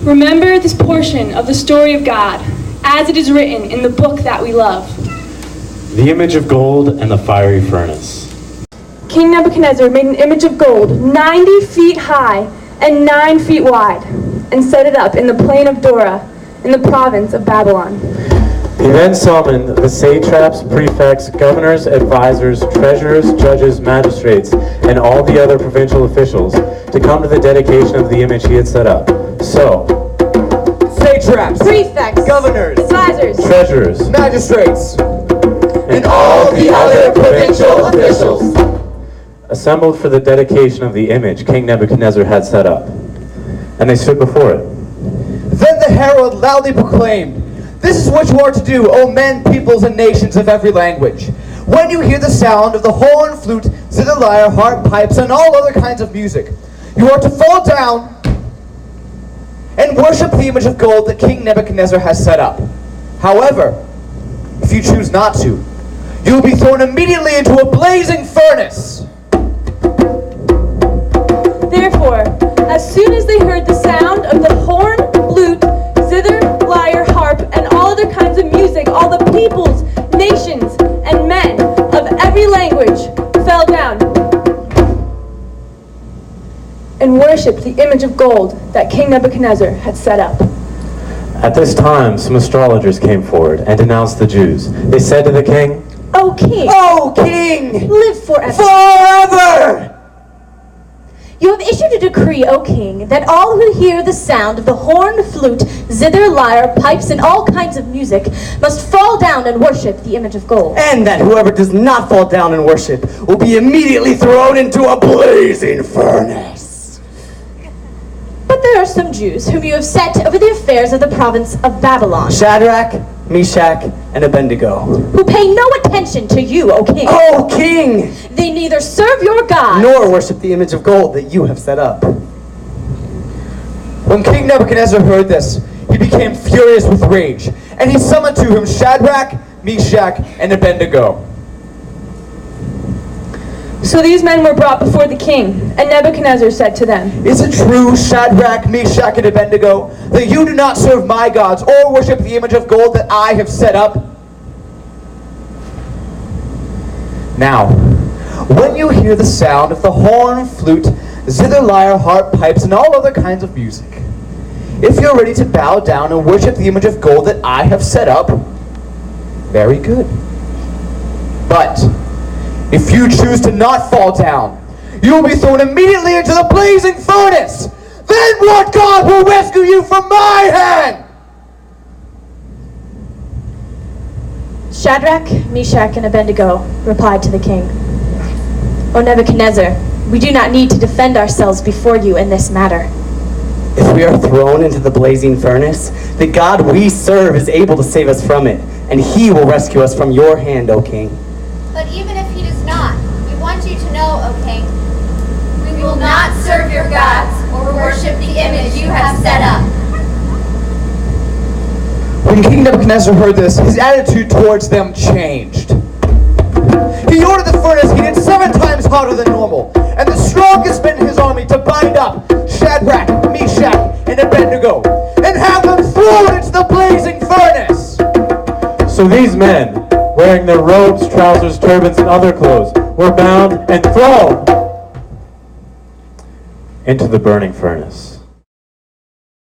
Remember this portion of the story of God, as it is written in the book that we love. The image of gold and the fiery furnace. King Nebuchadnezzar made an image of gold 90 feet high and 9 feet wide, and set it up in the plain of Dura, in the province of Babylon. He then summoned the satraps, prefects, governors, advisors, treasurers, judges, magistrates, and all the other provincial officials to come to the dedication of the image he had set up. So, satraps, Prefects, governors, advisors, treasurers, magistrates, and all the other provincial officials assembled for the dedication of the image King Nebuchadnezzar had set up. And they stood before it. Then the herald loudly proclaimed, "This is what you are to do, O men, peoples, and nations of every language. When you hear the sound of the horn, flute, zither, lyre, harp, pipes, and all other kinds of music, you are to fall down and worship the image of gold that King Nebuchadnezzar has set up. However, if you choose not to, you will be thrown immediately into a blazing furnace." Therefore, as soon as they heard the sound of the horn, flute, zither, lyre, harp, and all other kinds of music, all the peoples, nations, and men of every language fell down and worshipped the image of gold that King Nebuchadnezzar had set up. At this time, some astrologers came forward and denounced the Jews. They said to the king, O king, "O king, live forever. forever! You have issued a decree, O king, that all who hear the sound of the horn, flute, zither, lyre, pipes, and all kinds of music must fall down and worship the image of gold. And that whoever does not fall down and worship will be immediately thrown into a blazing furnace." But there are some Jews whom you have set over the affairs of the province of Babylon, Shadrach, Meshach, and Abednego. who pay no attention to you, O king. O king! They neither serve your God Nor worship the image of gold that you have set up. When King Nebuchadnezzar heard this, he became furious with rage, and he summoned to him Shadrach, Meshach, and Abednego. So these men were brought before the king, and Nebuchadnezzar said to them, "Is it true, Shadrach, Meshach, and Abednego, that you do not serve my gods or worship the image of gold that I have set up? Now, when you hear the sound of the horn, flute, zither, lyre, harp, pipes, and all other kinds of music, if you're ready to bow down and worship the image of gold that I have set up, very good. But if you choose to not fall down, you will be thrown immediately into the blazing furnace. Then what God will rescue you from my hand?" Shadrach, Meshach, and Abednego replied to the king, O Nebuchadnezzar, we do not need to defend ourselves before you in this matter. If we are thrown into the blazing furnace, the God we serve is able to save us from it, and he will rescue us from your hand, O king. But even if he does not, we want you to know, O king, we will not serve your gods or worship the image you have set up. When King Nebuchadnezzar heard this, his attitude towards them changed. He ordered the furnace heated 7 times hotter than normal, and the strongest men in his army to bind up Shadrach, Meshach, and Abednego, and have them thrown into the blazing furnace. So these men, wearing their robes, trousers, turbans, and other clothes, were bound and thrown into the burning furnace.